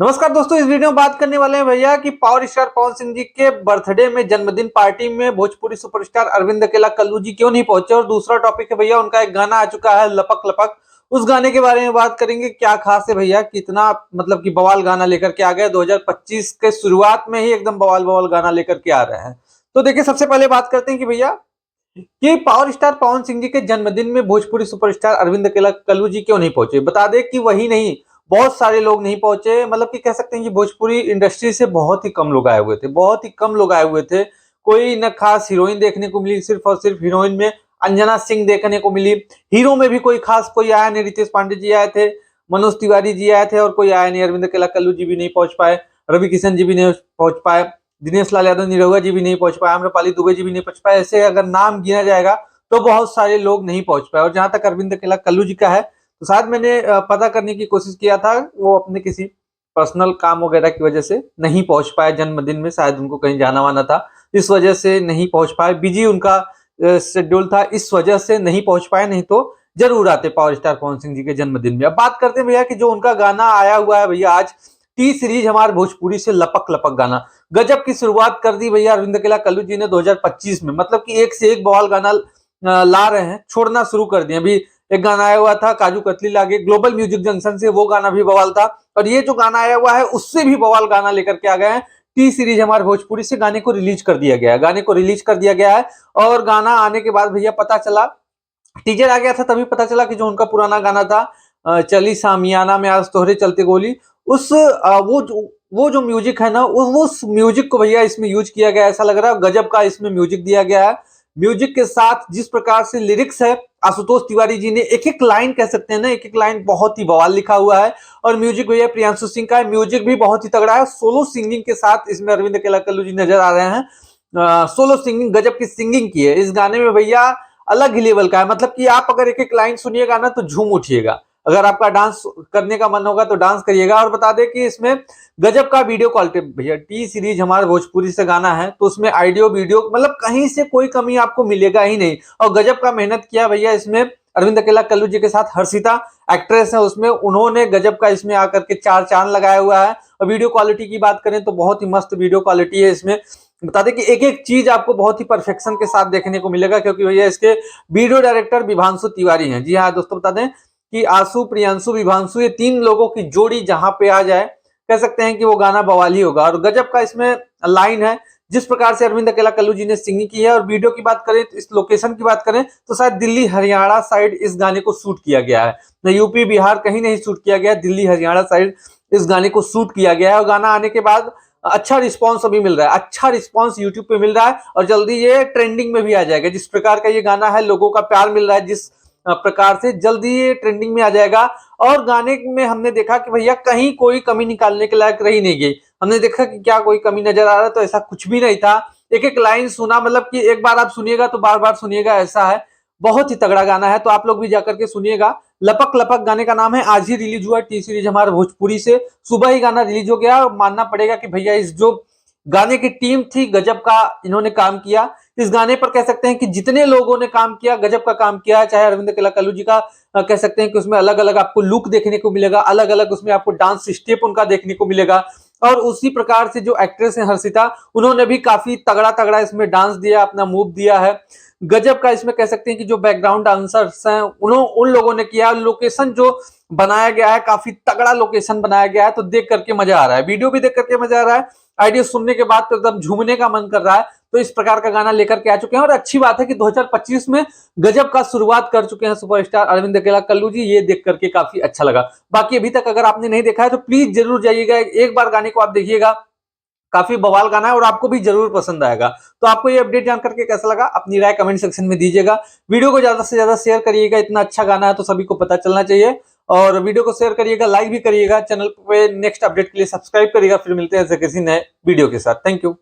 नमस्कार दोस्तों, इस वीडियो में बात करने वाले हैं भैया कि पावर स्टार पवन सिंह जी के बर्थडे में जन्मदिन पार्टी में भोजपुरी सुपरस्टार अरविंद अकेला कल्लू जी क्यों नहीं पहुंचे। और दूसरा टॉपिक है भैया, उनका एक गाना आ चुका है लपक लपक, उस गाने के बारे में बात करेंगे। क्या खास है भैया, कितना मतलब कि बवाल गाना लेकर के आ गए। 2025 के शुरुआत में ही एकदम बवाल बवाल गाना लेकर के आ रहे हैं। तो देखिए, सबसे पहले बात करते हैं कि भैया कि पावर स्टार पवन सिंह जी के जन्मदिन में भोजपुरी सुपरस्टार अरविंद अकेला कल्लू जी क्यों नहीं पहुंचे। बता दें कि वही नहीं, बहुत सारे लोग नहीं पहुंचे। मतलब कि कह सकते हैं कि भोजपुरी इंडस्ट्री से बहुत ही कम लोग आए हुए थे, बहुत ही कम लोग आए हुए थे। कोई न खास हीरोइन देखने को मिली, सिर्फ और सिर्फ हीरोइन में अंजना सिंह देखने को मिली। हीरो में भी कोई खास कोई आया नहीं। रितेश पांडे जी आए थे, मनोज तिवारी जी आए थे और कोई आया नहीं। अरविंद अकेला कल्लू जी भी नहीं पहुंच पाए, रवि किशन जी भी नहीं पहुंच पाए, दिनेश लाल यादव निरहुआ जी भी नहीं पहुंच पाए, आम्रपाली दुबे जी भी नहीं पहुंच पाए। ऐसे अगर नाम गिना जाएगा तो बहुत सारे लोग नहीं पहुंच पाए। और जहां तक अरविंद अकेला कल्लू जी का है, तो शायद मैंने पता करने की कोशिश किया था, वो अपने किसी पर्सनल काम वगैरह की वजह से नहीं पहुंच पाए जन्मदिन में। शायद उनको कहीं जाना वाना था, इस वजह से नहीं पहुंच पाए। बिजी उनका शेड्यूल था, इस वजह से नहीं पहुंच पाए, नहीं तो जरूर आते पावर स्टार पवन सिंह जी के जन्मदिन में। अब बात करते हैं भैया कि जो उनका गाना आया हुआ है भैया आज, टी सीरीज हमारे भोजपुरी से लपक लपक गाना, गजब की शुरुआत कर दी भैया अरविंद अकेला कल्लू जी ने 2025 में। मतलब कि एक से एक बवाल गाना ला रहे हैं, छोड़ना शुरू कर दिए। अभी एक गाना आया हुआ था काजू कतली लागे ग्लोबल म्यूजिक जंक्शन से, वो गाना भी बवाल था। और ये जो गाना आया हुआ है उससे भी बवाल गाना लेकर के आ गए हैं। टी सीरीज हमारे भोजपुरी से गाने को रिलीज कर दिया गया है, गाने को रिलीज कर दिया गया है। और गाना आने के बाद भैया पता चला, टीजर आ गया था तभी पता चला कि जो उनका पुराना गाना था चली सामियाना में आज तोहरे चलते गोली, उस वो जो म्यूजिक है ना, उस म्यूजिक को भैया इसमें यूज किया गया। ऐसा लग रहा है गजब का इसमें म्यूजिक दिया गया है। म्यूजिक के साथ जिस प्रकार से लिरिक्स है, आशुतोष तिवारी जी ने एक एक लाइन कह सकते हैं ना, एक एक लाइन बहुत ही बवाल लिखा हुआ है। और म्यूजिक भैया प्रियांशु सिंह का है, म्यूजिक भी बहुत ही तगड़ा है। सोलो सिंगिंग के साथ इसमें अरविंद अकेला कल्लू जी नजर आ रहे हैं। सोलो सिंगिंग, गजब की सिंगिंग की है इस गाने में भैया, अलग ही लेवल का है। मतलब कि आप अगर एक एक लाइन सुनिएगा ना तो झूम उठिएगा। अगर आपका डांस करने का मन होगा तो डांस करिएगा। और बता दें कि इसमें गजब का वीडियो क्वालिटी भैया, टी सीरीज हमारे भोजपुरी से गाना है तो उसमें ऑडियो वीडियो मतलब कहीं से कोई कमी आपको मिलेगा ही नहीं। और गजब का मेहनत किया भैया इसमें अरविंद अकेला कल्लू जी के साथ हर्षिता एक्ट्रेस है उसमें, उन्होंने गजब का इसमें आकर के चार चांद लगाया हुआ है। और वीडियो क्वालिटी की बात करें तो बहुत ही मस्त वीडियो क्वालिटी है इसमें। बता दें कि एक एक चीज आपको बहुत ही परफेक्शन के साथ देखने को मिलेगा, क्योंकि भैया इसके वीडियो डायरेक्टर विभांशु तिवारी हैं। जी हाँ दोस्तों, बता दें कि आशु, प्रियांशु, विभांशु, ये तीन लोगों की जोड़ी जहां पे आ जाए, कह सकते हैं कि वो गाना बवाल ही होगा। और गजब का इसमें लाइन है, जिस प्रकार से अरविंद अकेला कल्लू जी ने सिंगिंग की है। और वीडियो की बात करें, इस लोकेशन की बात करें तो शायद दिल्ली हरियाणा साइड इस गाने को शूट किया गया है। न यूपी बिहार कहीं नहीं शूट किया गया, दिल्ली हरियाणा साइड इस गाने को शूट किया गया है। और गाना आने के बाद अच्छा रिस्पांस अभी मिल रहा है, अच्छा रिस्पांस यूट्यूब पे मिल रहा है। और जल्दी ये ट्रेंडिंग में भी आ जाएगा। जिस प्रकार का ये गाना है, लोगों का प्यार मिल रहा है जिस प्रकार से, जल्दी ये ट्रेंडिंग में आ जाएगा। और गाने में हमने देखा कि भैया कहीं कोई कमी निकालने के लायक रही नहीं गई। हमने देखा कि क्या कोई कमी नजर आ रहा है, तो ऐसा कुछ भी नहीं था। एक एक लाइन सुना, मतलब कि एक बार आप सुनिएगा तो बार बार सुनिएगा, ऐसा है। बहुत ही तगड़ा गाना है, तो आप लोग भी जाकर के सुनिएगा। लपक लपक गाने का नाम है, आज ही रिलीज हुआ टी सीरीज हमारे भोजपुरी से, सुबह ही गाना रिलीज हो गया। और मानना पड़ेगा कि भैया इस जो गाने की टीम थी, गजब का इन्होंने काम किया इस गाने पर। कह सकते हैं कि जितने लोगों ने काम किया, गजब का काम किया है। चाहे अरविंद अकेला कल्लू जी का कह सकते हैं कि उसमें अलग अलग आपको लुक देखने को मिलेगा, अलग अलग उसमें आपको डांस स्टेप उनका देखने को मिलेगा। और उसी प्रकार से जो एक्ट्रेस है हर्षिता, उन्होंने भी काफी तगड़ा तगड़ा इसमें डांस दिया, अपना मूव दिया है। गजब का इसमें कह सकते हैं कि जो बैकग्राउंड डांसर्स हैं उन लोगों ने किया। लोकेशन जो बनाया गया है, काफी तगड़ा लोकेशन बनाया गया है, तो देख करके मजा आ रहा है। वीडियो भी देख करके मजा आ रहा है, आइडियो सुनने के बाद तो एकदम झूमने का मन कर रहा है। तो इस प्रकार का गाना लेकर के आ चुके हैं। और अच्छी बात है कि 2025 में गजब का शुरुआत कर चुके हैं सुपरस्टार अरविंद अकेला कल्लू जी, ये देख करके काफी अच्छा लगा। बाकी अभी तक अगर आपने नहीं देखा है तो प्लीज जरूर जाइएगा, एक बार गाने को आप देखिएगा, काफी बवाल गाना है और आपको भी जरूर पसंद आएगा। तो आपको ये अपडेट जान करके कैसा लगा, अपनी राय कमेंट सेक्शन में दीजिएगा। वीडियो को ज्यादा से ज्यादा शेयर करिएगा, इतना अच्छा गाना है तो सभी को पता चलना चाहिए। और वीडियो को शेयर करिएगा, लाइक भी करिएगा, चैनल पे नेक्स्ट अपडेट के लिए सब्सक्राइब करिएगा। फिर मिलते हैं ऐसे किसी नए वीडियो के साथ। Thank you.